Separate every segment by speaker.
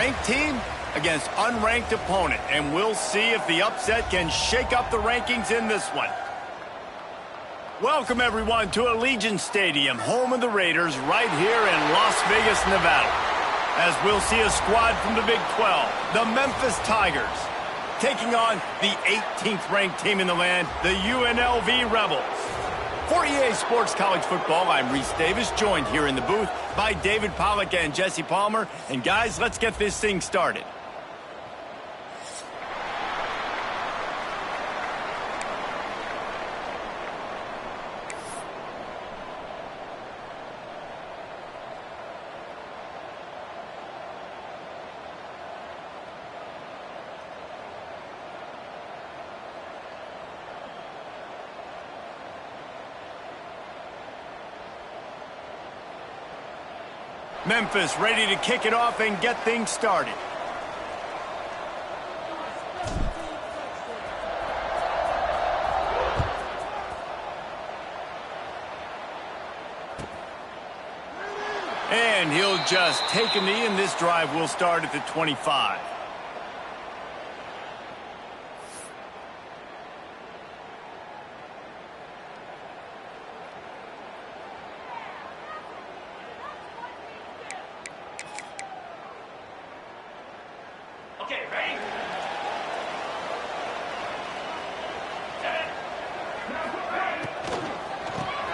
Speaker 1: ranked team against unranked opponent, and we'll see if the upset can shake up the rankings in this one. Welcome, everyone, to Allegiant Stadium, home of the Raiders, right here in Las Vegas, Nevada. As we'll see a squad from the Big 12, the Memphis Tigers, taking on the 18th ranked team in the land, the UNLV Rebels. For EA Sports College Football, I'm Reese Davis, joined here in the booth by David Pollack and Jesse Palmer. And guys, let's get this thing started. Memphis ready to kick it off and get things started. And he'll just take a knee, and this drive will start at the 25.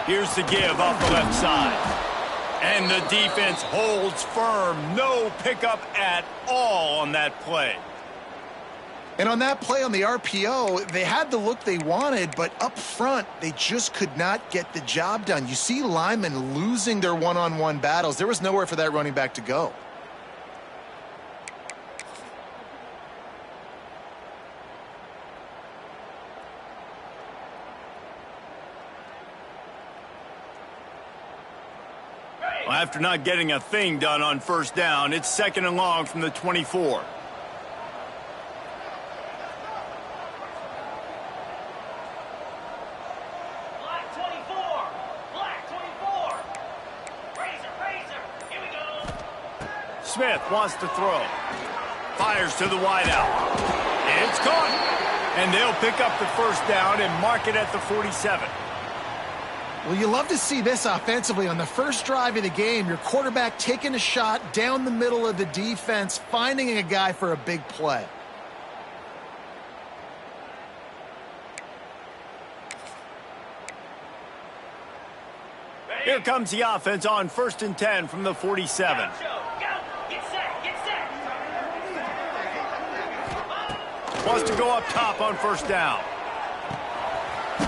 Speaker 1: Here's the give off the left side. And the defense holds firm. No pickup at all on that play.
Speaker 2: And on that play on the RPO, they had the look they wanted, but up front, they just could not get the job done. You see linemen losing their one-on-one battles. There was nowhere for that running back to go.
Speaker 1: After not getting a thing done on first down, it's 2nd and long from the 24.
Speaker 3: Black 24. Black 24. Razor. Here we go.
Speaker 1: Smith wants to throw. Fires to the wideout. It's caught. And they'll pick up the first down and mark it at the 47.
Speaker 2: Well, you love to see this offensively. On the first drive of the game, your quarterback taking a shot down the middle of the defense, finding a guy for a big play.
Speaker 1: Here comes the offense on 1st and 10 from the 47. Wants to go up top on first down.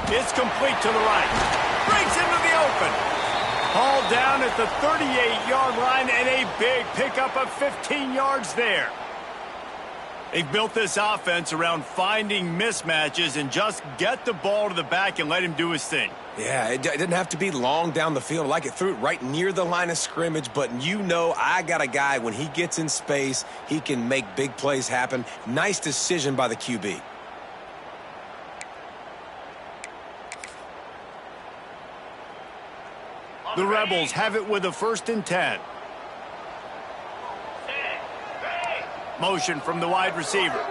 Speaker 1: It's complete to the right. Breaks into the open. Hauled down at the 38-yard line, and a big pickup of 15 yards there. They've built this offense around finding mismatches and just get the ball to the back and let him do his thing.
Speaker 4: Yeah, it didn't have to be long down the field. Like it threw it right near the line of scrimmage, but you know I got a guy, when he gets in space, he can make big plays happen. Nice decision by the QB.
Speaker 1: The Rebels have it with a 1st and 10. Motion from the wide receiver.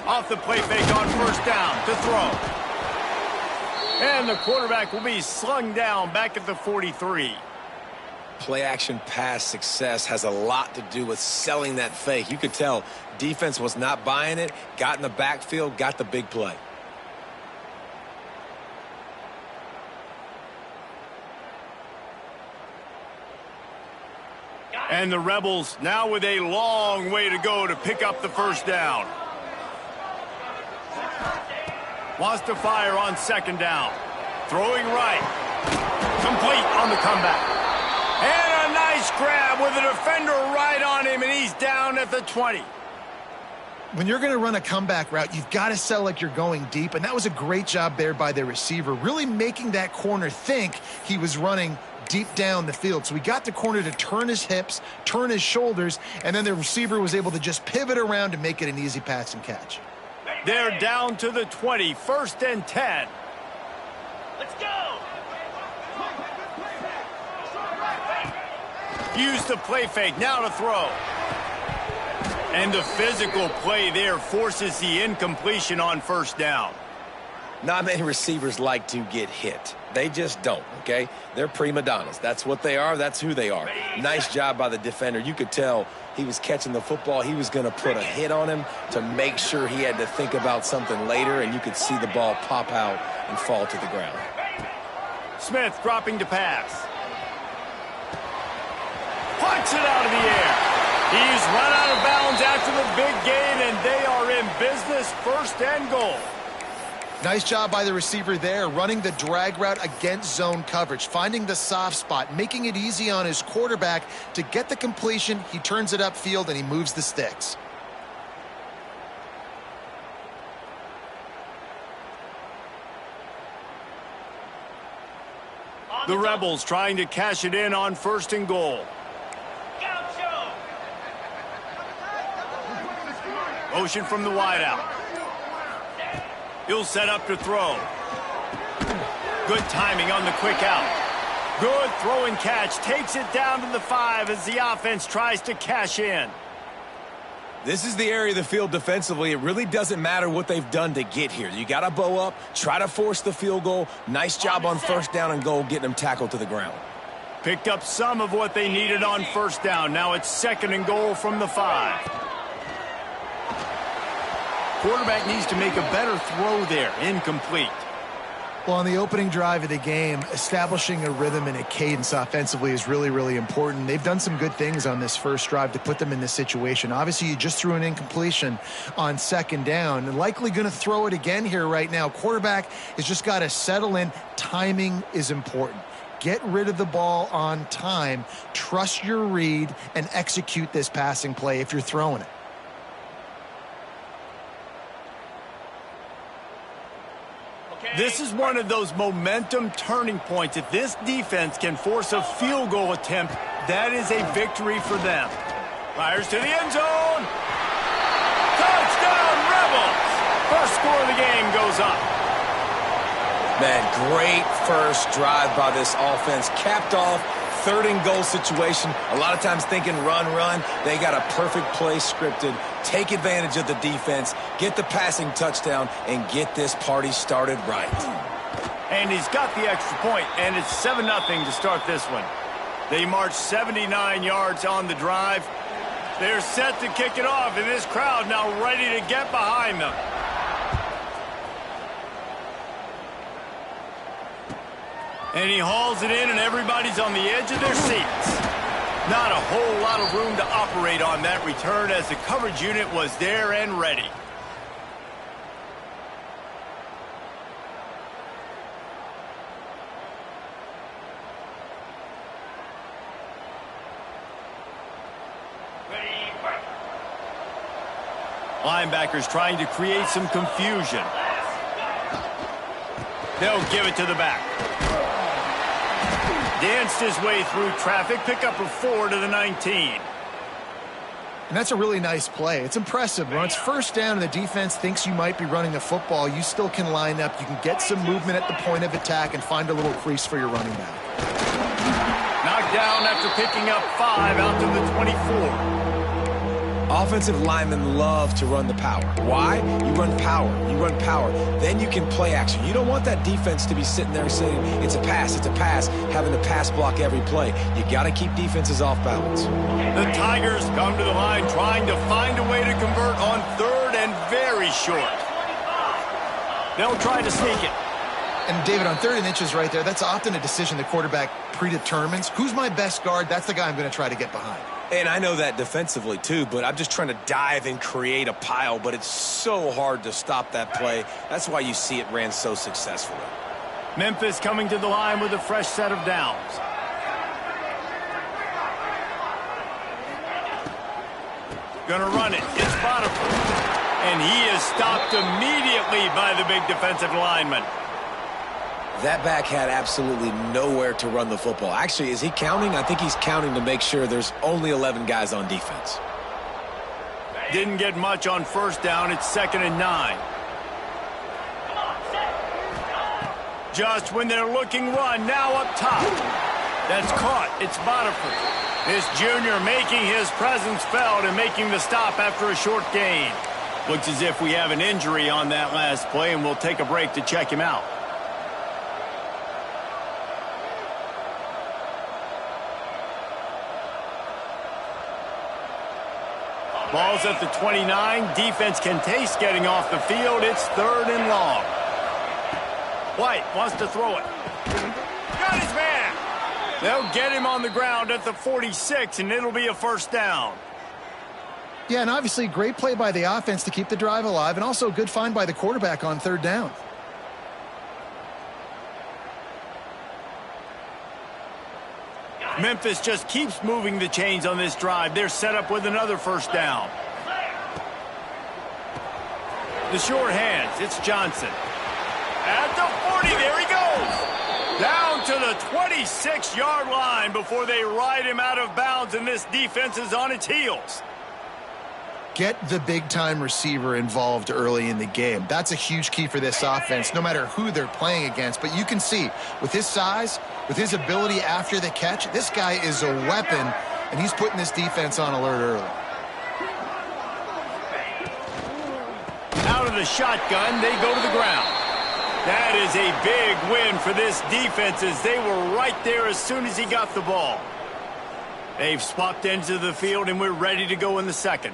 Speaker 1: Off the play fake on first down to throw. And the quarterback will be slung down back at the 43.
Speaker 4: Play action pass success has a lot to do with selling that fake. You could tell defense was not buying it, got in the backfield, got the big play.
Speaker 1: And the Rebels now with a long way to go to pick up the first down. Wants to fire on 2nd down. Throwing right. Complete on the comeback. And a nice grab with a defender right on him, and he's down at the 20.
Speaker 2: When you're going to run a comeback route, you've got to sell like you're going deep, and that was a great job there by the receiver, really making that corner think he was running deep down the field. So he got the corner to turn his hips, turn his shoulders, and then the receiver was able to just pivot around and make it an easy pass and catch.
Speaker 1: They're down to the 20, 1st and 10.
Speaker 3: Let's go.
Speaker 1: Use the play fake, now to throw. And the physical play there forces the incompletion on first down.
Speaker 4: Not many receivers like to get hit. They just don't, okay? They're prima donnas. That's what they are. That's who they are. Nice job by the defender. You could tell he was catching the football. He was going to put a hit on him to make sure he had to think about something later, and you could see the ball pop out and fall to the ground.
Speaker 1: Smith dropping to pass. Punts it out of the air. He's run out of bounds after the big gain, and they are in business, 1st and goal.
Speaker 2: Nice job by the receiver there, running the drag route against zone coverage, finding the soft spot, making it easy on his quarterback to get the completion. He turns it upfield, and he moves the sticks.
Speaker 1: The Rebels trying to cash it in on 1st and goal. Motion from the wideout. He'll set up to throw. Good timing on the quick out. Good throw and catch. Takes it down to the 5 as the offense tries to cash in.
Speaker 4: This is the area of the field defensively. It really doesn't matter what they've done to get here. You got to bow up, try to force the field goal. Nice job on 1st down and goal, getting them tackled to the ground.
Speaker 1: Picked up some of what they needed on 1st down. Now it's 2nd and goal from the 5. Quarterback needs to make a better throw there. Incomplete.
Speaker 2: Well, on the opening drive of the game, establishing a rhythm and a cadence offensively is really, really important. They've done some good things on this first drive to put them in this situation. Obviously, you just threw an incompletion on 2nd down, and likely going to throw it again here right now. Quarterback has just got to settle in. Timing is important. Get rid of the ball on time. Trust your read and execute this passing play if you're throwing it.
Speaker 1: This is one of those momentum turning points. If this defense can force a field goal attempt, that is a victory for them. Fires to the end zone. Touchdown, Rebels! First score of the game goes up.
Speaker 4: Man, great first drive by this offense. Capped off, 3rd and goal situation. A lot of times thinking run. They got a perfect play scripted. Take advantage of the defense, get the passing touchdown, and get this party started right.
Speaker 1: And he's got the extra point, and it's 7-0 to start this one. They march 79 yards on the drive. They're set to kick it off, and this crowd now ready to get behind them. And he hauls it in, and everybody's on the edge of their seats. Not a whole lot of room to operate on that return as the coverage unit was there and ready. Linebackers trying to create some confusion. They'll give it to the back. Danced his way through traffic, pick up a 4 to the 19.
Speaker 2: And that's a really nice play. It's impressive. When it's 1st down and the defense thinks you might be running the football, you still can line up. You can get some movement at the point of attack and find a little crease for your running back.
Speaker 1: Knocked down after picking up 5 out to the 24.
Speaker 4: Offensive linemen love to run the power. Why? You run power. You run power. Then you can play action. You don't want that defense to be sitting there saying, it's a pass, having to pass block every play. You got to keep defenses off balance.
Speaker 1: The Tigers come to the line trying to find a way to convert on 3rd and very short. They'll try to sneak it.
Speaker 2: And, David, on 3rd and inches right there, that's often a decision the quarterback predetermines. Who's my best guard? That's the guy I'm going to try to get behind.
Speaker 4: And I know that defensively, too, but I'm just trying to dive and create a pile, but it's so hard to stop that play. That's why you see it ran so successfully.
Speaker 1: Memphis coming to the line with a fresh set of downs. Gonna run it. It's Botifer. And he is stopped immediately by the big defensive lineman.
Speaker 4: That back had absolutely nowhere to run the football. Actually, is he counting? I think he's counting to make sure there's only 11 guys on defense.
Speaker 1: Didn't get much on 1st down. It's 2nd and 9. Just when they're looking run, now up top. That's caught. It's Botifer. This junior making his presence felt and making the stop after a short gain. Looks as if we have an injury on that last play, and we'll take a break to check him out. Ball's at the 29. Defense can taste getting off the field. It's 3rd and long. White wants to throw it. Got his man. They'll get him on the ground at the 46, and it'll be a 1st down.
Speaker 2: Yeah, and obviously great play by the offense to keep the drive alive, and also a good find by the quarterback on 3rd down.
Speaker 1: Memphis just keeps moving the chains on this drive. They're set up with another 1st down. The short hands, it's Johnson. At the 40, there he goes. Down to the 26-yard line before they ride him out of bounds, and this defense is on its heels.
Speaker 2: Get the big-time receiver involved early in the game. That's a huge key for this offense, no matter who they're playing against. But you can see, with his size, with his ability after the catch, this guy is a weapon, and he's putting this defense on alert early.
Speaker 1: Out of the shotgun, they go to the ground. That is a big win for this defense, as they were right there as soon as he got the ball. They've swapped ends of the field, and we're ready to go in the 2nd.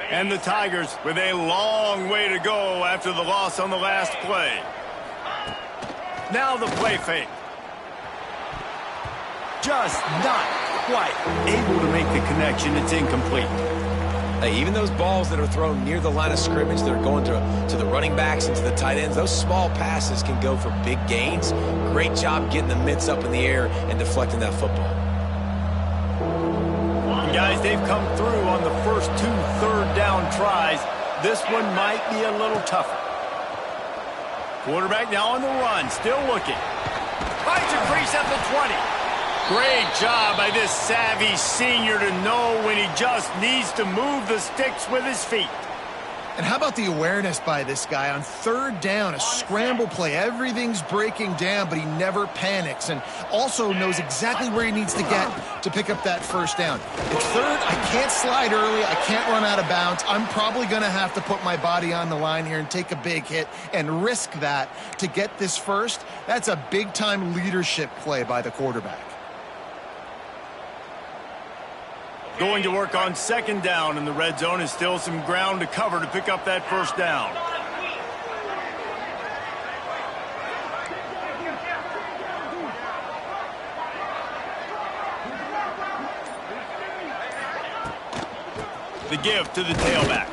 Speaker 1: And the Tigers with a long way to go after the loss on the last play. Now the play fake. Just not quite able to make the connection. It's incomplete.
Speaker 4: Hey, even those balls that are thrown near the line of scrimmage that are going to the running backs and to the tight ends, those small passes can go for big gains. Great job getting the mitts up in the air and deflecting that football.
Speaker 1: Guys, they've come through on the first 2 third-down tries. This one might be a little tougher. Quarterback now on the run, still looking. Finds a crease at the 20. Great job by this savvy senior to know when he just needs to move the sticks with his feet.
Speaker 2: And how about the awareness by this guy on 3rd down, a scramble play. Everything's breaking down, but he never panics, and also knows exactly where he needs to get to pick up that 1st down. It's 3rd. I can't slide early. I can't run out of bounds. I'm probably going to have to put my body on the line here and take a big hit and risk that to get this 1st. That's a big-time leadership play by the quarterback.
Speaker 1: Going to work on 2nd down, and the red zone is still some ground to cover to pick up that 1st down. The give to the tailback.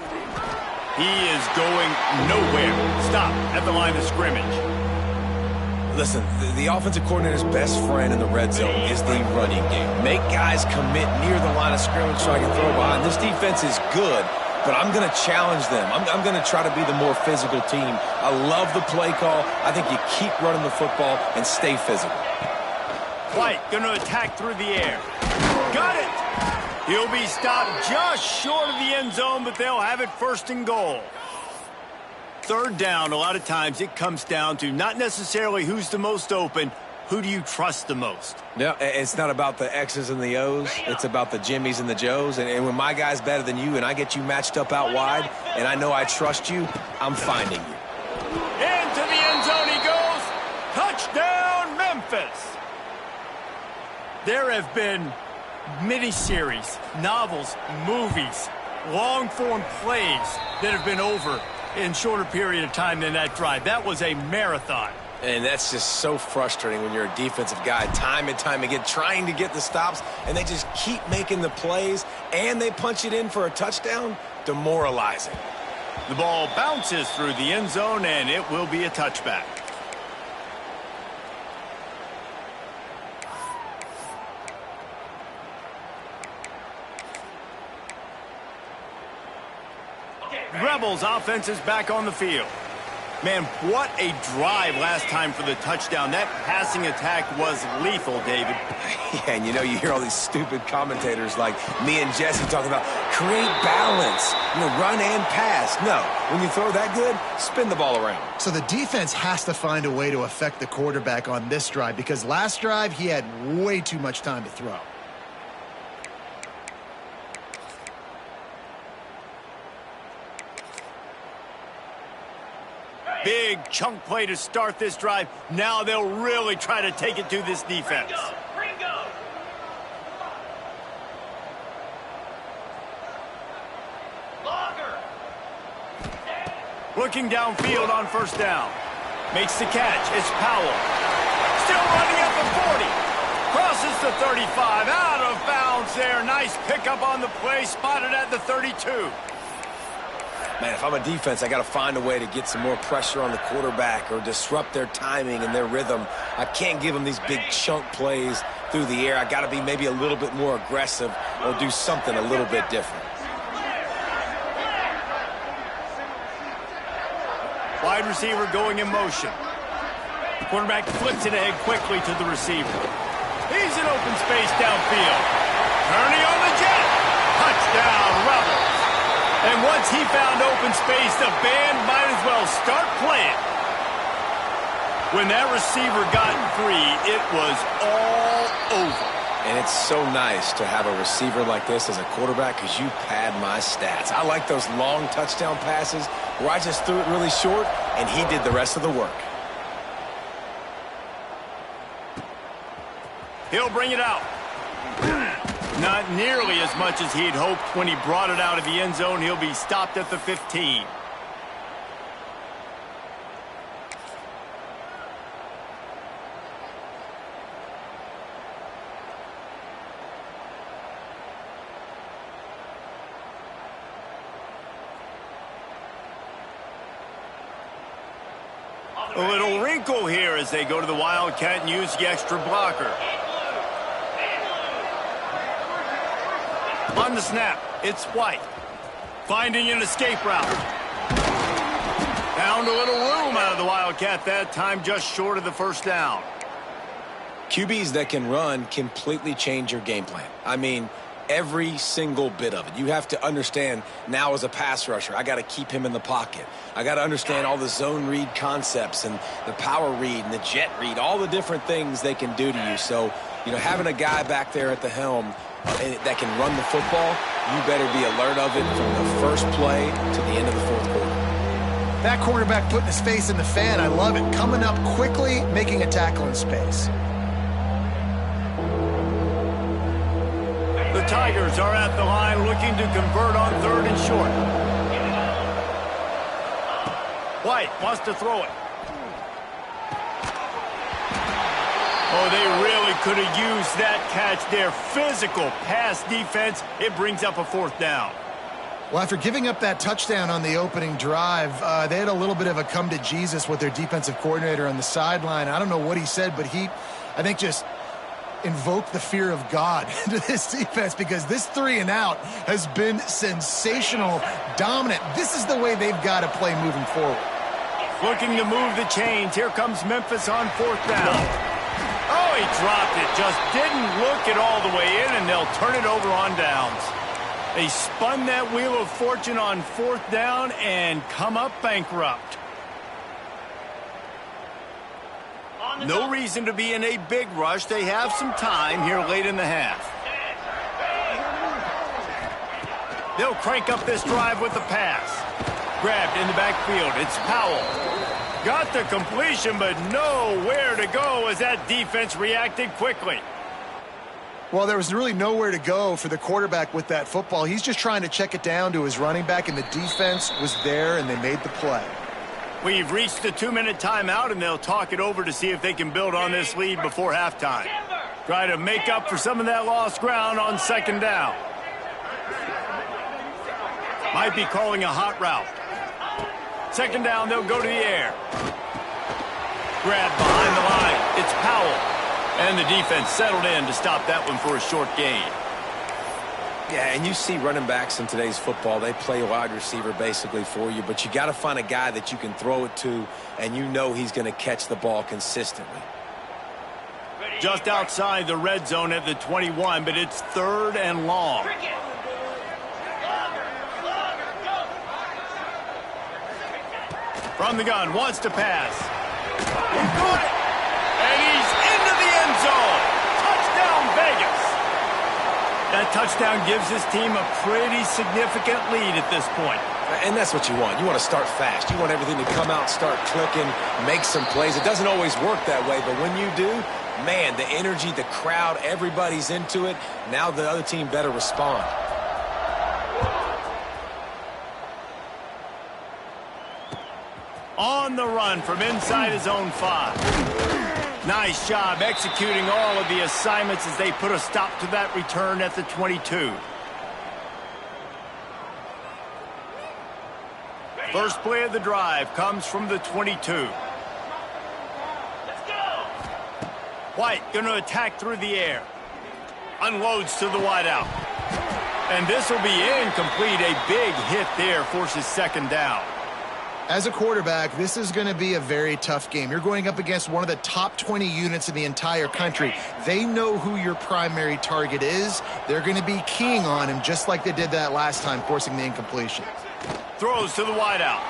Speaker 1: He is going nowhere. Stop at the line of scrimmage.
Speaker 4: Listen, the offensive coordinator's best friend in the red zone is the running game. Make guys commit near the line of scrimmage so I can throw behind. This defense is good, but I'm going to challenge them. I'm going to try to be the more physical team. I love the play call. I think you keep running the football and stay physical.
Speaker 1: White going to attack through the air. Got it! He'll be stopped just short of the end zone, but they'll have it 1st and goal. 3rd down, a lot of times it comes down to not necessarily who's the most open, who do you trust the most?
Speaker 4: Yeah, it's not about the X's and the O's. It's about the Jimmies and the Joes. And when my guy's better than you and I get you matched up out wide and I know I trust you, I'm finding you.
Speaker 1: Into the end zone he goes. Touchdown, Memphis. There have been miniseries, novels, movies, long-form plays that have been over in shorter period of time than that drive. That was a marathon.
Speaker 4: And that's just so frustrating when you're a defensive guy time and time again trying to get the stops and they just keep making the plays and they punch it in for a touchdown. Demoralizing.
Speaker 1: The ball bounces through the end zone and it will be a touchback. Rebels offense is back on the field. Man, what a drive last time for the touchdown. That passing attack was lethal, David.
Speaker 4: Yeah, and you hear all these stupid commentators like me and Jesse talking about create balance, run and pass. No, when you throw that good, spin the ball around.
Speaker 2: So the defense has to find a way to affect the quarterback on this drive because last drive he had way too much time to throw.
Speaker 1: Big chunk play to start this drive. Now they'll really try to take it to this defense.
Speaker 3: Ringo. Longer.
Speaker 1: Looking downfield on first down. Makes the catch. It's Powell. Still running at the 40. Crosses the 35. Out of bounds there. Nice pickup on the play. Spotted at the 32.
Speaker 4: Man, if I'm a defense, I got to find a way to get some more pressure on the quarterback or disrupt their timing and their rhythm. I can't give them these big chunk plays through the air. I got to be maybe a little bit more aggressive or do something a little bit different.
Speaker 1: Wide receiver going in motion. The quarterback flips it ahead quickly to the receiver. He's in open space downfield. Turning on the jet. Touchdown, Rebels. And once he found open space, the band might as well start playing. When that receiver got free, it was all over.
Speaker 4: And it's so nice to have a receiver like this as a quarterback because you pad my stats. I like those long touchdown passes where I just threw it really short and he did the rest of the work.
Speaker 1: He'll bring it out. Not nearly as much as he had hoped when he brought it out of the end zone. He'll be stopped at the 15. A little wrinkle here as they go to the Wildcat and use the extra blocker. On the snap, it's White. Finding an escape route. Found a little room out of the Wildcat that time, just short of the first down.
Speaker 4: QBs that can run completely change your game plan. I mean, every single bit of it. You have to understand now as a pass rusher, I got to keep him in the pocket. I got to understand all the zone read concepts and the power read and the jet read, all the different things they can do to you. So, having a guy back there at the helm that can run the football, you better be alert of it from the first play to the end of the fourth quarter.
Speaker 2: That quarterback putting his face in the fan, I love it. Coming up quickly, making a tackle in space.
Speaker 1: The Tigers are at the line looking to convert on third and short. White wants to throw it. Oh, they really could have used that catch there. Physical pass defense. It brings up a fourth down.
Speaker 2: Well, after giving up that touchdown on the opening drive, they had a little bit of a come to Jesus with their defensive coordinator on the sideline. I don't know what he said, but he, I think, just invoked the fear of God into this defense because this 3 and out has been sensational, dominant. This is the way they've got to play moving forward.
Speaker 1: Looking to move the chains. Here comes Memphis on fourth down. Oh, he dropped it. Just didn't look it all the way in, and they'll turn it over on downs. They spun that wheel of fortune on fourth down and come up bankrupt. No reason to be in a big rush. They have some time here late in the half. They'll crank up this drive with the pass. Grabbed in the backfield. It's Powell. Got the completion, but nowhere to go as that defense reacted quickly.
Speaker 2: Well, there was really nowhere to go for the quarterback with that football. He's just trying to check it down to his running back, and the defense was there, and they made the play.
Speaker 1: We've reached the 2-minute timeout, and they'll talk it over to see if they can build on this lead before halftime. Try to make up for some of that lost ground on second down. Might be calling a hot route. Second down, they'll go to the air. Grabbed behind the line. It's Powell. And the defense settled in to stop that one for a short gain.
Speaker 4: Yeah, and you see running backs in today's football, they play wide receiver basically for you, but you got to find a guy that you can throw it to, and you know he's going to catch the ball consistently.
Speaker 1: Just outside the red zone at the 21, but it's 3rd and long. From the gun, wants to pass. He's got it. And he's into the end zone. Touchdown, Vegas. That touchdown gives his team a pretty significant lead at this point.
Speaker 4: And that's what you want. You want to start fast. You want everything to come out, start clicking, make some plays. It doesn't always work that way, but when you do, man, the energy, the crowd, everybody's into it. Now the other team better respond.
Speaker 1: On the run from inside his own 5. Nice job executing all of the assignments as they put a stop to that return at the 22. First play of the drive comes from the 22.
Speaker 3: Let's go.
Speaker 1: White going to attack through the air. Unloads to the wideout. And this will be incomplete. A big hit there forces 2nd down.
Speaker 2: As a quarterback, this is going to be a very tough game. You're going up against one of the top 20 units in the entire country. They know who your primary target is. They're going to be keying on him just like they did that last time, forcing the incompletion.
Speaker 1: Throws to the wideout.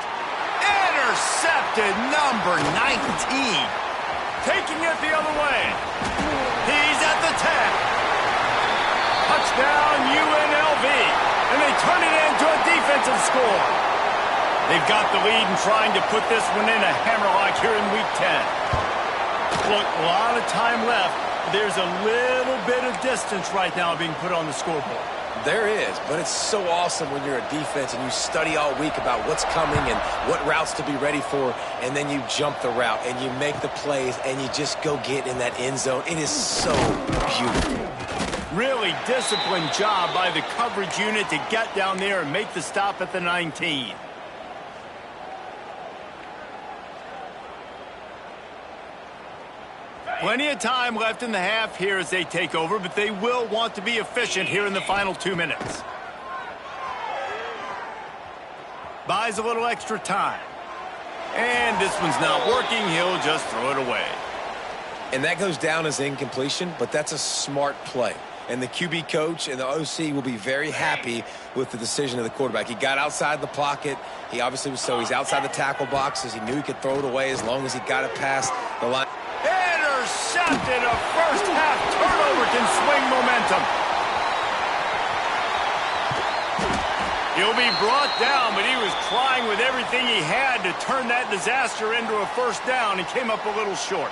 Speaker 1: Intercepted, number 19. Taking it the other way. He's at the 10. Touchdown, UNLV. And they turn it into a defensive score. They've got the lead and trying to put this one in a hammerlock here in Week 10. Look, a lot of time left. There's a little bit of distance right now being put on the scoreboard.
Speaker 4: There is, but it's so awesome when you're a defense and you study all week about what's coming and what routes to be ready for, and then you jump the route and you make the plays and you just go get in that end zone. It is so beautiful.
Speaker 1: Really disciplined job by the coverage unit to get down there and make the stop at the 19. Plenty of time left in the half here as they take over, but they will want to be efficient here in the final 2 minutes. Buys a little extra time. And this one's not working. He'll just throw it away.
Speaker 4: And that goes down as incompletion, but that's a smart play. And the QB coach and the OC will be very happy with the decision of the quarterback. He got outside the pocket. He obviously was he's outside the tackle boxes. He knew he could throw it away as long as he got it past the line.
Speaker 1: Intercepted. A first half turnover can swing momentum. He'll be brought down, but he was trying with everything he had to turn that disaster into a first down and came up a little short.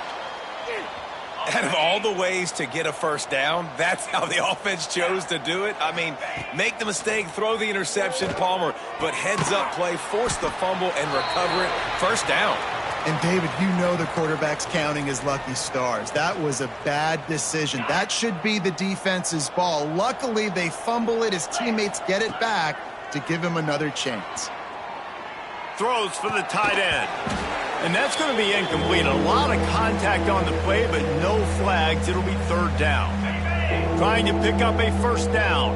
Speaker 4: Out of all the ways to get a first down, that's how the offense chose to do it. I mean, make the mistake, throw the interception, Palmer, but heads-up play, force the fumble, and recover it. First down.
Speaker 2: And, David, you know the quarterback's counting his lucky stars. That was a bad decision. That should be the defense's ball. Luckily, they fumble it. His teammates get it back to give him another chance.
Speaker 1: Throws for the tight end. And that's going to be incomplete. A lot of contact on the play, but no flags. It'll be third down. Trying to pick up a first down.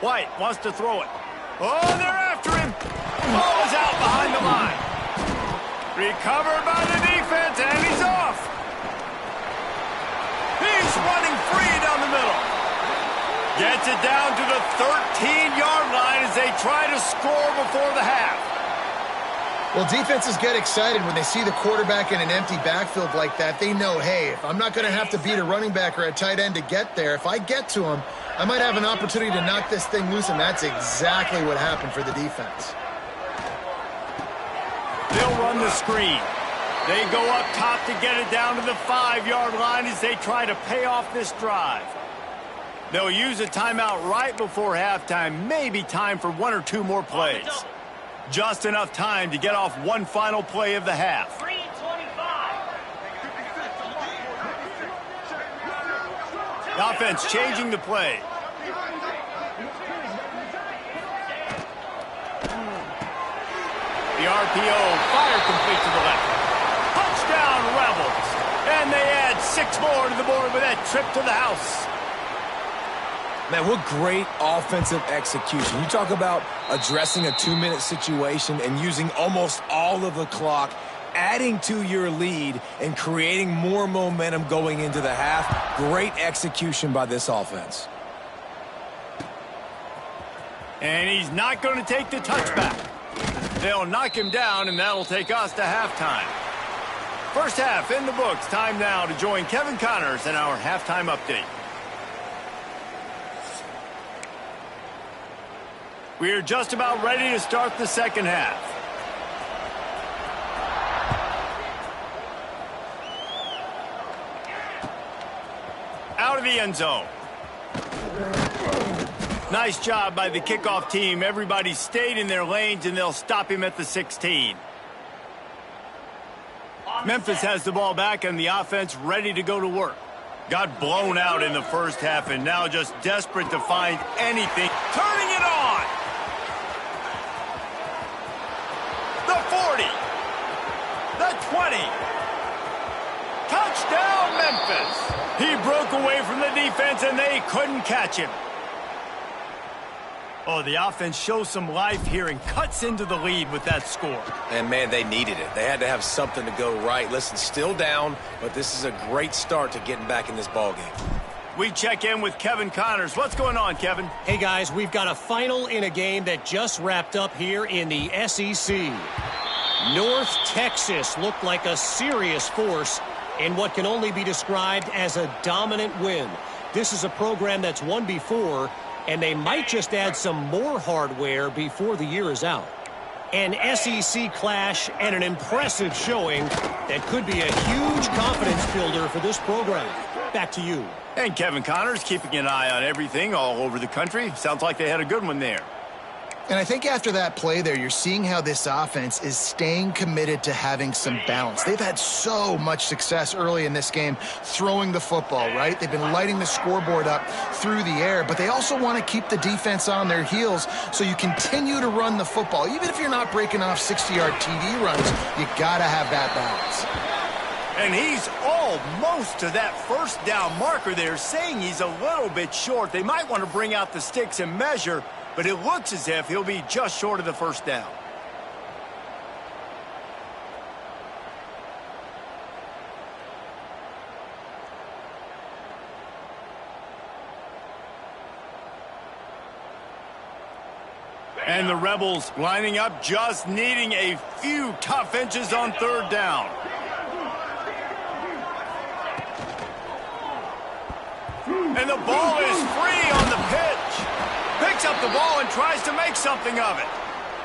Speaker 1: White wants to throw it. Oh, they're after him. Ball is out behind the line. Recovered by the defense, and he's off. He's running free down the middle. Gets it down to the 13-yard line as they try to score before the half.
Speaker 2: Well, defenses get excited when they see the quarterback in an empty backfield like that. They know, hey, if I'm not going to have to beat a running back or a tight end to get there, if I get to him, I might have an opportunity to knock this thing loose, and that's exactly what happened for the defense.
Speaker 1: They'll run the screen. They go up top to get it down to the 5-yard line as they try to pay off this drive. They'll use a timeout right before halftime, maybe time for one or two more plays. Just enough time to get off one final play of the half.
Speaker 3: 3:25.
Speaker 1: The offense changing the play. The RPO, fire complete to the left. Touchdown, Rebels. And they add 6 stacks more to the board with that trip to the house.
Speaker 4: Man, what great offensive execution. You talk about addressing a 2-minute situation and using almost all of the clock, adding to your lead and creating more momentum going into the half. Great execution by this offense.
Speaker 1: And he's not going to take the touchback. They'll knock him down, and that'll take us to halftime. First half in the books. Time now to join Kevin Connors in our halftime update. We are just about ready to start the second half. Out of the end zone. Nice job by the kickoff team. Everybody stayed in their lanes, and they'll stop him at the 16. Memphis has the ball back, and the offense ready to go to work. Got blown out in the first half, and now just desperate to find anything. Turning it on! The 40! The 20! Touchdown, Memphis! He broke away from the defense, and they couldn't catch him. Oh, the offense shows some life here and cuts into the lead with that score.
Speaker 4: And, man, they needed it. They had to have something to go right. Listen, still down, but this is a great start to getting back in this ballgame.
Speaker 1: We check in with Kevin Connors. What's going on, Kevin?
Speaker 5: Hey, guys, we've got a final in a game that just wrapped up here in the SEC. North Texas looked like a serious force in what can only be described as a dominant win. This is a program that's won before, and they might just add some more hardware before the year is out. An SEC clash and an impressive showing that could be a huge confidence builder for this program. Back to you.
Speaker 1: And Kevin Connors keeping an eye on everything all over the country. Sounds like they had a good one there.
Speaker 2: And I think after that play there, you're seeing how this offense is staying committed to having some balance. They've had so much success early in this game throwing the football, right? They've been lighting the scoreboard up through the air, but they also want to keep the defense on their heels so you continue to run the football. Even if you're not breaking off 60-yard TD runs, you got to have that balance.
Speaker 1: And he's almost to that first down marker there, saying he's a little bit short. They might want to bring out the sticks and measure, but it looks as if he'll be just short of the first down. And the Rebels lining up, just needing a few tough inches on third down. And the ball is free on the pitch. Picks up the ball and tries to make something of it.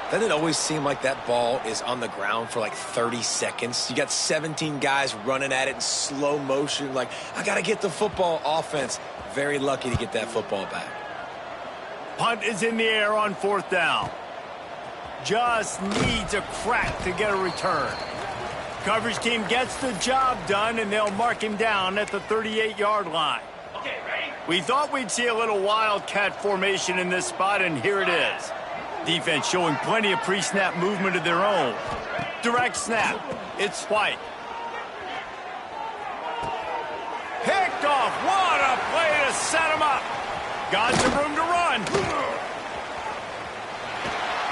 Speaker 4: Doesn't it always seem like that ball is on the ground for like 30 seconds? You got 17 guys running at it in slow motion. Like, I got to get the football. Offense, very lucky to get that football back.
Speaker 1: Punt is in the air on fourth down. Just needs a crack to get a return. Coverage team gets the job done, and they'll mark him down at the 38-yard line.
Speaker 3: Okay, ready?
Speaker 1: We thought we'd see a little wildcat formation in this spot, and here it is. Defense showing plenty of pre-snap movement of their own. Direct snap. It's White. Picked off. What a play to set him up. Got some room to run.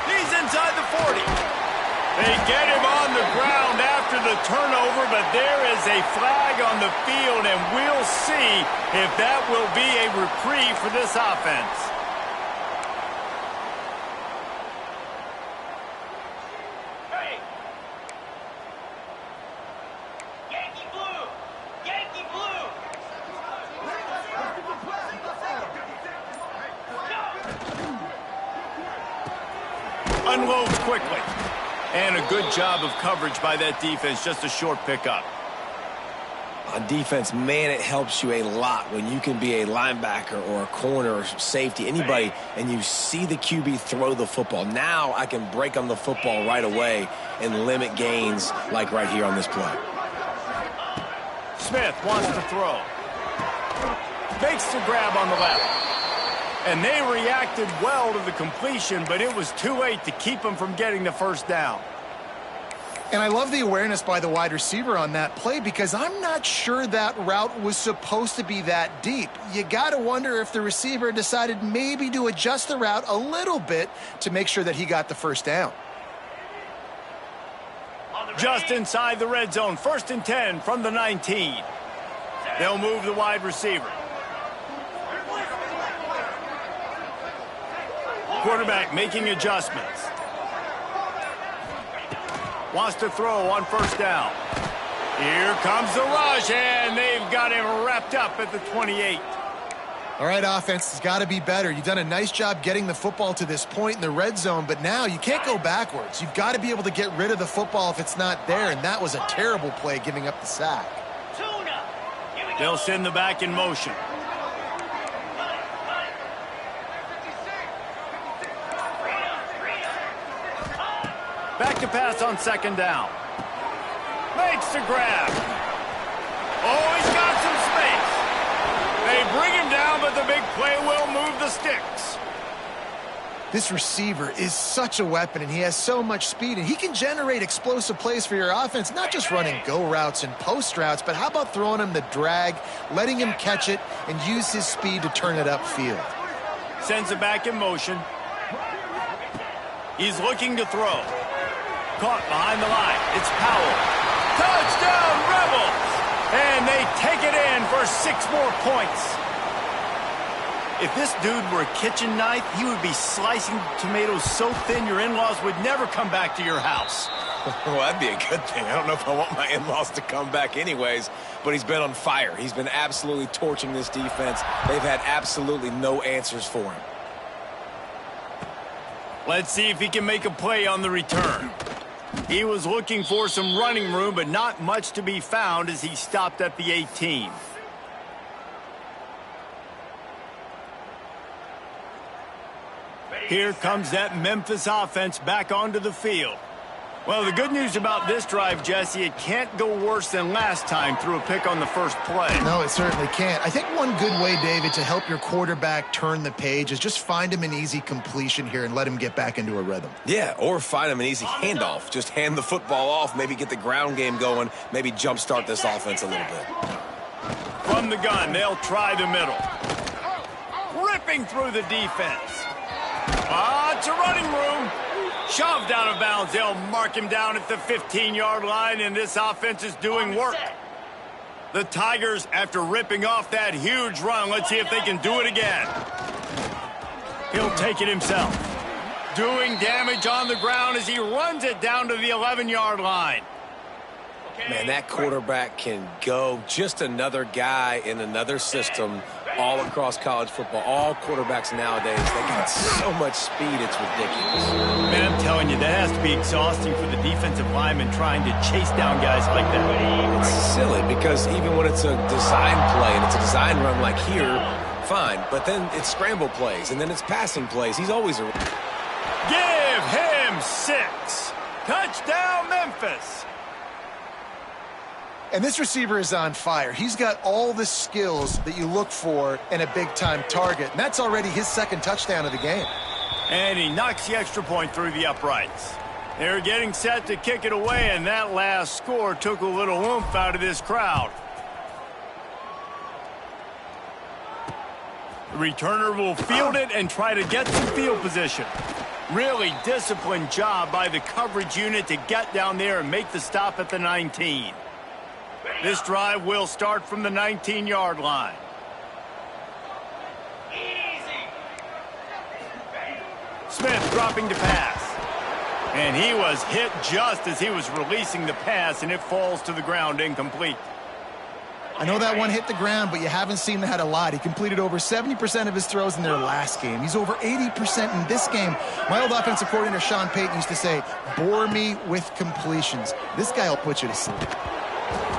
Speaker 1: He's inside the 40. They get him on the ground after the turnover, but there is a flag on the field, and we'll see if that will be a reprieve for this offense.
Speaker 3: Ready? Yankee blue! Yankee blue!
Speaker 1: Unloads quickly. And a good job of coverage by that defense. Just a short pickup.
Speaker 4: On defense, man, it helps you a lot when you can be a linebacker or a corner or safety, anybody, and you see the QB throw the football. Now I can break on the football right away and limit gains like right here on this play.
Speaker 1: Smith wants to throw. Makes the grab on the left. And they reacted well to the completion, but it was too late to keep them from getting the first down.
Speaker 2: And I love the awareness by the wide receiver on that play because I'm not sure that route was supposed to be that deep. You got to wonder if the receiver decided maybe to adjust the route a little bit to make sure that he got the first down.
Speaker 1: Just inside the red zone, 1st and 10 from the 19. They'll move the wide receiver. Quarterback making adjustments. Wants to throw on 1st down. Here comes the rush, and they've got him wrapped up at the 28.
Speaker 2: All right, offense has got to be better. You've done a nice job getting the football to this point in the red zone, but now you can't go backwards. You've got to be able to get rid of the football if it's not there, and that was a terrible play giving up the sack.
Speaker 1: They'll send the back in motion. Back to pass on 2nd down. Makes the grab. Oh, he's got some space. They bring him down, but the big play will move the sticks.
Speaker 2: This receiver is such a weapon, and he has so much speed, and he can generate explosive plays for your offense, not just running go routes and post routes, but how about throwing him the drag, letting him catch it, and use his speed to turn it upfield.
Speaker 1: Sends it back in motion. He's looking to throw. Caught behind the line. It's Powell. Touchdown, Rebels! And they take it in for 6 more points. If this dude were a kitchen knife, he would be slicing tomatoes so thin your in-laws would never come back to your house.
Speaker 4: Well, that'd be a good thing. I don't know if I want my in-laws to come back anyways, but he's been on fire. He's been absolutely torching this defense. They've had absolutely no answers for him.
Speaker 1: Let's see if he can make a play on the return. He was looking for some running room, but not much to be found as he stopped at the 18. Here comes that Memphis offense back onto the field. Well, the good news about this drive, Jesse, it can't go worse than last time through a pick on the first play.
Speaker 2: No, it certainly can't. I think one good way, David, to help your quarterback turn the page is just find him an easy completion here and let him get back into a rhythm.
Speaker 4: Yeah, or find him an easy handoff. Just hand the football off, maybe get the ground game going, maybe jumpstart this offense a little bit.
Speaker 1: From the gun, they'll try the middle. Ripping through the defense. It's a running room. Shoved out of bounds. They'll mark him down at the 15-yard line, and this offense is doing work. The Tigers, after ripping off that huge run, let's see if they can do it again. He'll take it himself. Doing damage on the ground as he runs it down to the 11-yard line.
Speaker 4: Man, that quarterback can go. Just another guy in another system all across college football. All quarterbacks nowadays, they got so much speed, it's ridiculous.
Speaker 1: Man, I'm telling you, that has to be exhausting for the defensive lineman trying to chase down guys like that.
Speaker 4: It's silly because even when it's a design play and it's a design run like here, fine. But then it's scramble plays and then it's passing plays. He's always a...
Speaker 1: Give him 6. Touchdown, Memphis.
Speaker 2: And this receiver is on fire. He's got all the skills that you look for in a big-time target. And that's already his 2nd touchdown of the game.
Speaker 1: And he knocks the extra point through the uprights. They're getting set to kick it away, and that last score took a little oomph out of this crowd. The returner will field it and try to get some field position. Really disciplined job by the coverage unit to get down there and make the stop at the 19. This drive will start from the 19-yard line. Smith dropping to pass. And he was hit just as he was releasing the pass, and it falls to the ground incomplete.
Speaker 2: I know that one hit the ground, but you haven't seen that a lot. He completed over 70% of his throws in their last game. He's over 80% in this game. My old offensive coordinator, Sean Payton, used to say, bore me with completions. This guy will put you to sleep.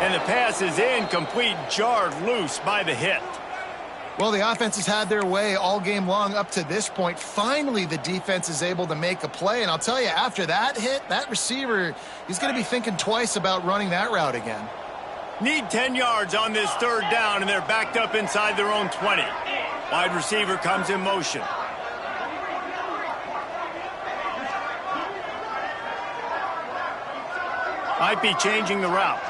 Speaker 1: And the pass is incomplete, jarred loose by the hit.
Speaker 2: Well, the offense has had their way all game long up to this point. Finally, the defense is able to make a play. And I'll tell you, after that hit, that receiver, he's going to be thinking twice about running that route again.
Speaker 1: Need 10 yards on this 3rd down, and they're backed up inside their own 20. Wide receiver comes in motion. Might be changing the route.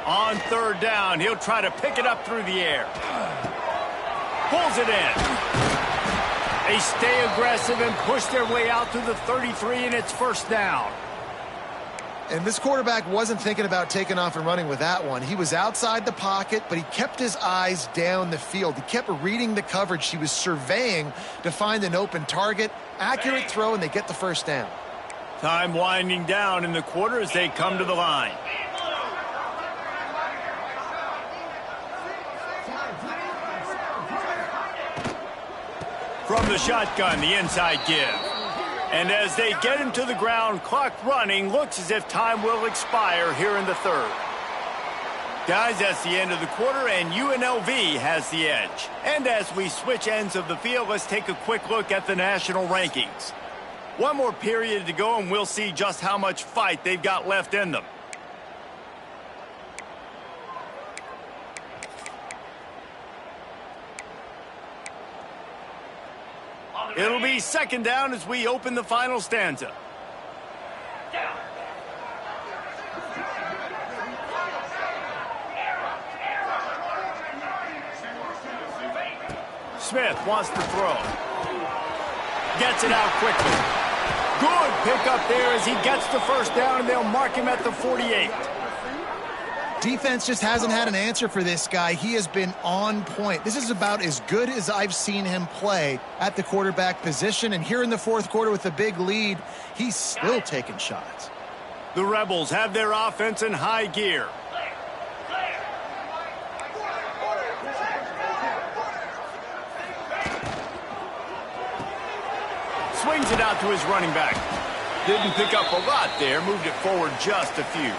Speaker 1: On third down, he'll try to pick it up through the air. Pulls it in. They stay aggressive and push their way out to the 33, and it's first down.
Speaker 2: And this quarterback wasn't thinking about taking off and running with that one. He was outside the pocket, but he kept his eyes down the field. He kept reading the coverage. He was surveying to find an open target. Accurate throw, and they get the first down.
Speaker 1: Time winding down in the quarter as they come to the line. From the shotgun, the inside give. And as they get him to the ground, clock running, looks as if time will expire here in the third. Guys, that's the end of the quarter, and UNLV has the edge. And as we switch ends of the field, let's take a quick look at the national rankings. One more period to go, and we'll see just how much fight they've got left in them. It'll be second down as we open the final stanza. Smith wants to throw. Gets it out quickly. Good pickup there as he gets the first down, and they'll mark him at the 48.
Speaker 2: Defense just hasn't had an answer for this guy. He has been on point. This is about as good as I've seen him play at the quarterback position. And here in the fourth quarter with a big lead, he's still taking shots.
Speaker 1: The Rebels have their offense in high gear. Swings it out to his running back. Didn't pick up a lot there, moved it forward just a few.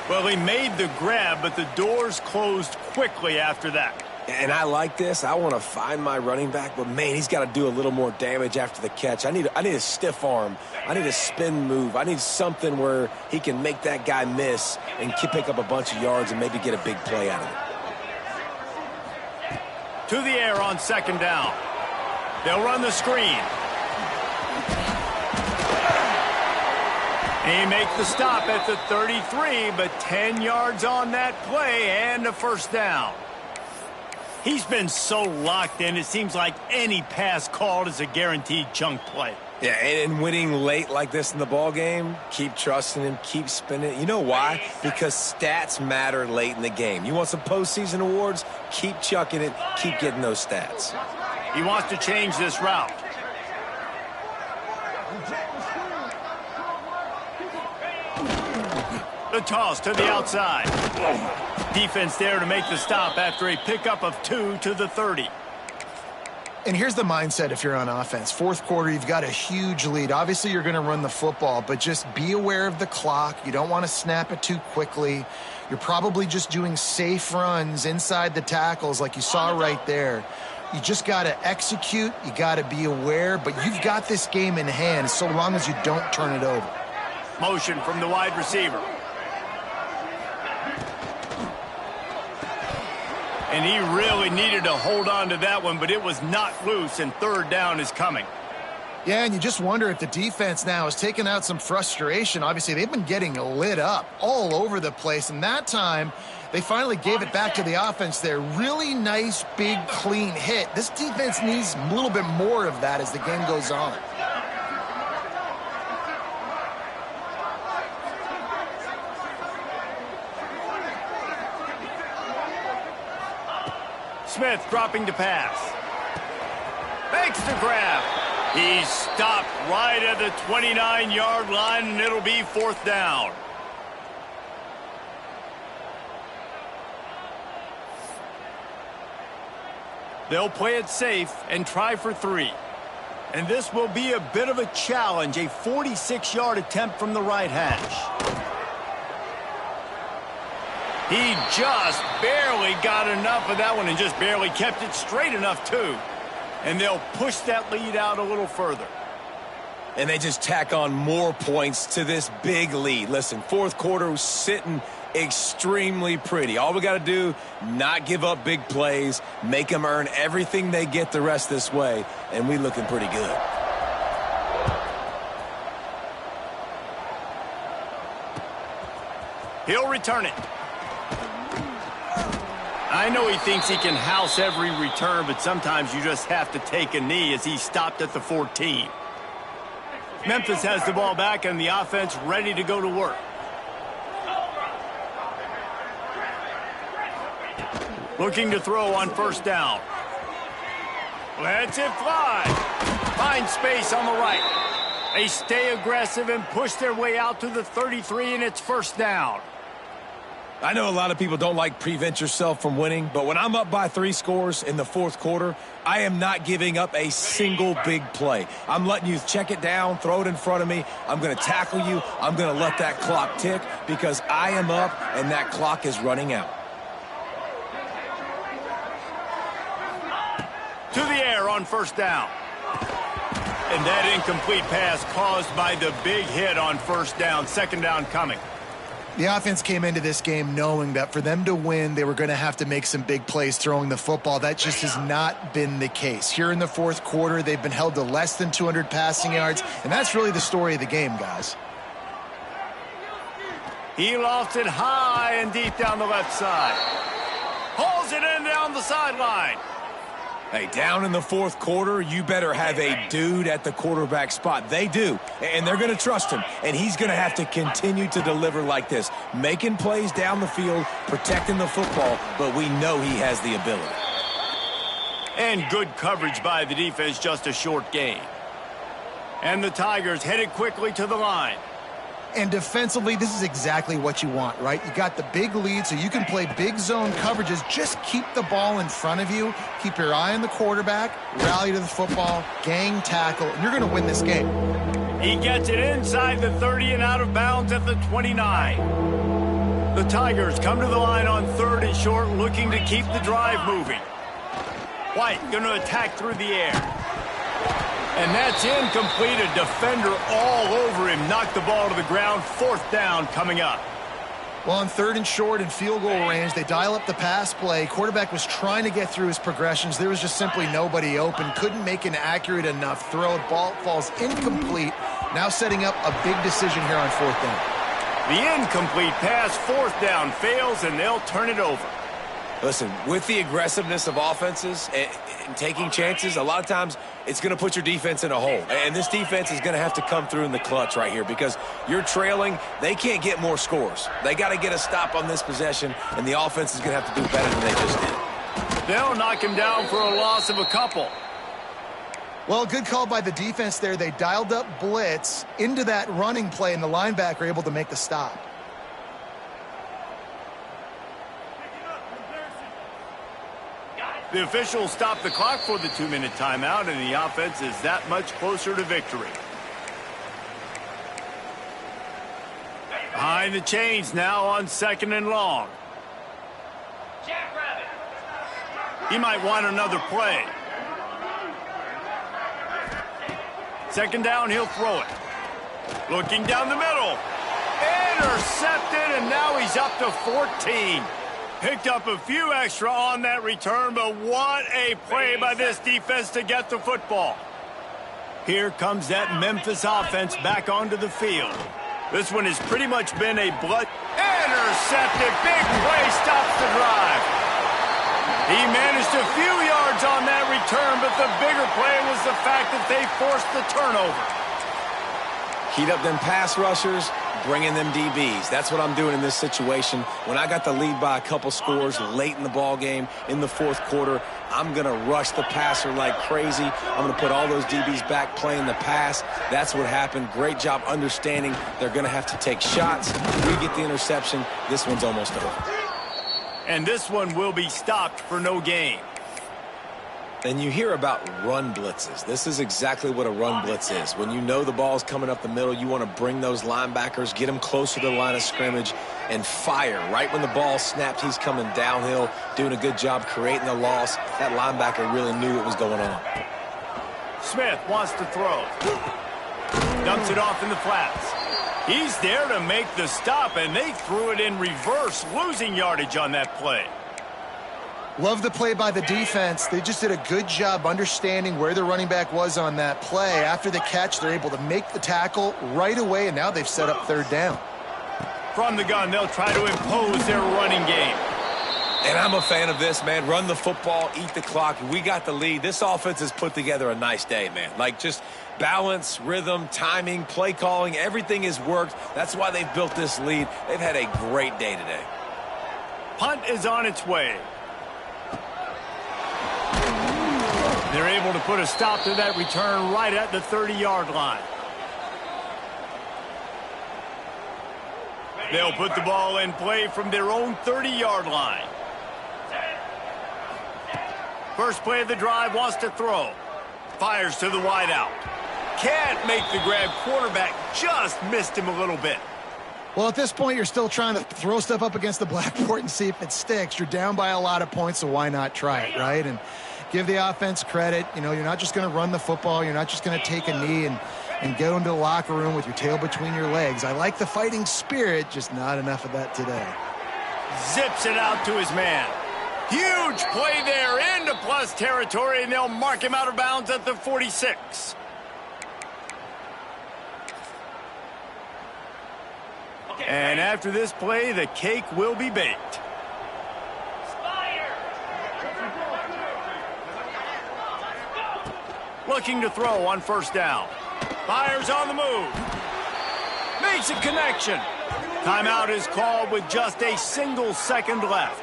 Speaker 1: Well, he made the grab, but the doors closed quickly after that.
Speaker 4: And I like this. I want to find my running back, but, man, he's got to do a little more damage after the catch. I need a stiff arm. I need a spin move. I need something where he can make that guy miss and pick up a bunch of yards and maybe get a big play out of it.
Speaker 1: To the air on second down. They'll run the screen. He makes the stop at the 33, but 10 yards on that play and a first down. He's been so locked in, it seems like any pass called is a guaranteed chunk play.
Speaker 4: Yeah, and winning late like this in the ball game, keep trusting him, keep spinning. You know why? Because stats matter late in the game. You want some postseason awards? Keep chucking it, keep getting those stats.
Speaker 1: He wants to change this route. The toss to the outside. Defense there to make the stop after a pickup of 2 to the 30.
Speaker 2: And here's the mindset if you're on offense. Fourth quarter, you've got a huge lead. Obviously, you're going to run the football, but just be aware of the clock. You don't want to snap it too quickly. You're probably just doing safe runs inside the tackles like you saw right there. You just got to execute. You got to be aware, but you've got this game in hand so long as you don't turn it over.
Speaker 1: Motion from the wide receiver. And he really needed to hold on to that one, but it was not loose, and third down is coming.
Speaker 2: Yeah, and you just wonder if the defense now has taken out some frustration. Obviously, they've been getting lit up all over the place, and that time they finally gave it back to the offense there. Really nice, big, clean hit. This defense needs a little bit more of that as the game goes on.
Speaker 1: Smith dropping to pass. Makes the grab. He's stopped right at the 29-yard line, and it'll be fourth down. They'll play it safe and try for 3. And this will be a bit of a challenge, a 46-yard attempt from the right hash. He just barely got enough of that one and just barely kept it straight enough, too. And they'll push that lead out a little further.
Speaker 4: And they just tack on more points to this big lead. Listen, fourth quarter was sitting extremely pretty. All we got to do, not give up big plays, make them earn everything they get the rest this way, and we looking pretty good.
Speaker 1: He'll return it. I know he thinks he can house every return, but sometimes you just have to take a knee as he stopped at the 14. Memphis has the ball back and the offense ready to go to work. Looking to throw on first down. Lets it fly. Finds space on the right. They stay aggressive and push their way out to the 33, and it's first down.
Speaker 4: I know a lot of people don't like prevent yourself from winning, but when I'm up by 3 scores in the fourth quarter, I am not giving up a single big play. I'm letting you check it down, throw it in front of me. I'm going to tackle you. I'm going to let that clock tick because I am up and that clock is running out.
Speaker 1: To the air on first down. And that incomplete pass caused by the big hit on first down. Second down coming.
Speaker 2: The offense came into this game knowing that for them to win, they were going to have to make some big plays throwing the football. That just has not been the case. Here in the fourth quarter, they've been held to less than 200 passing yards, and that's really the story of the game, guys.
Speaker 1: He lofted high and deep down the left side. Hauls it in down the sideline.
Speaker 4: Hey, down in the fourth quarter, you better have a dude at the quarterback spot. They do, and they're going to trust him, and he's going to have to continue to deliver like this, making plays down the field, protecting the football, but we know he has the ability.
Speaker 1: And good coverage by the defense, just a short gain. And the Tigers headed quickly to the line.
Speaker 2: And defensively, this is exactly what you want, right? You got the big lead, so you can play big zone coverages. Just keep the ball in front of you. Keep your eye on the quarterback. Rally to the football. Gang tackle. And you're going to win this game.
Speaker 1: He gets it inside the 30 and out of bounds at the 29. The Tigers come to the line on third and short, looking to keep the drive moving. White going to attack through the air. And that's incomplete. A defender all over him. Knocked the ball to the ground. Fourth down coming up.
Speaker 2: Well, on third and short and field goal range, they dial up the pass play. Quarterback was trying to get through his progressions. There was just simply nobody open. Couldn't make an accurate enough throw. Ball falls incomplete. Now setting up a big decision here on fourth down.
Speaker 1: The incomplete pass, fourth down, fails, and they'll turn it over.
Speaker 4: Listen, with the aggressiveness of offenses and taking chances, a lot of times it's going to put your defense in a hole. And this defense is going to have to come through in the clutch right here because you're trailing. They can't get more scores. They got to get a stop on this possession, and the offense is going to have to do better than they just did.
Speaker 1: They'll knock him down for a loss of a couple.
Speaker 2: Well, good call by the defense there. They dialed up blitz into that running play, and the linebacker able to make the stop.
Speaker 1: The officials stop the clock for the 2-minute timeout, and the offense is that much closer to victory. Behind the chains now on second and long.
Speaker 3: Jackrabbit.
Speaker 1: He might want another play. Second down, he'll throw it. Looking down the middle. Intercepted, and now he's up to 14. Picked up a few extra on that return, but what a play by this defense to get the football. Here comes that Memphis offense back onto the field. This one has pretty much been a blood. Intercepted, big play, stops the drive. He managed a few yards on that return, but the bigger play was the fact that they forced the turnover.
Speaker 4: Heat up them pass rushers, bring in them DBs. That's what I'm doing in this situation. When I got the lead by a couple scores late in the ball game in the fourth quarter, I'm going to rush the passer like crazy. I'm going to put all those DBs back playing the pass. That's what happened. Great job understanding they're going to have to take shots. We get the interception. This one's almost over.
Speaker 1: And this one will be stopped for no gain.
Speaker 4: And you hear about run blitzes. This is exactly what a run blitz is. When you know the ball's coming up the middle, you want to bring those linebackers, get them closer to the line of scrimmage, and fire. Right when the ball snapped, he's coming downhill, doing a good job creating the loss. That linebacker really knew what was going on.
Speaker 1: Smith wants to throw. Dumps it off in the flats. He's there to make the stop, and they threw it in reverse, losing yardage on that play.
Speaker 2: Love the play by the defense. They just did a good job understanding where the running back was on that play. After the catch, they're able to make the tackle right away, and now they've set up third down.
Speaker 1: From the gun, they'll try to impose their running game.
Speaker 4: And I'm a fan of this, man. Run the football, eat the clock. We got the lead. This offense has put together a nice day, man. Like, just balance, rhythm, timing, play calling, everything has worked. That's why they've built this lead. They've had a great day today.
Speaker 1: Punt is on its way. They're able to put a stop to that return right at the 30-yard line. They'll put the ball in play from their own 30-yard line. First play of the drive, wants to throw. Fires to the wideout. Can't make the grab. Quarterback just missed him a little bit.
Speaker 2: Well, at this point, you're still trying to throw stuff up against the blackboard and see if it sticks. You're down by a lot of points, so why not try it, right? And give the offense credit. You know, you're not just going to run the football. You're not just going to take a knee and go into the locker room with your tail between your legs. I like the fighting spirit, just not enough of that today.
Speaker 1: Zips it out to his man. Huge play there into plus territory, and they'll mark him out of bounds at the 46. And after this play, the cake will be baked. Looking to throw on first down. Fires on the move. Makes a connection. Timeout is called with just a single second left.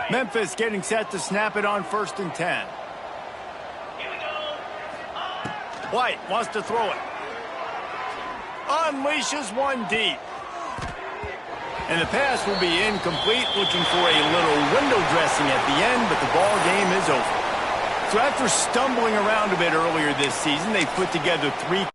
Speaker 1: Memphis getting set to snap it on 1st and 10. White wants to throw it. Unleashes one deep. And the pass will be incomplete, looking for a little window dressing at the end, but the ball game is over. So after stumbling around a bit earlier this season, they put together 3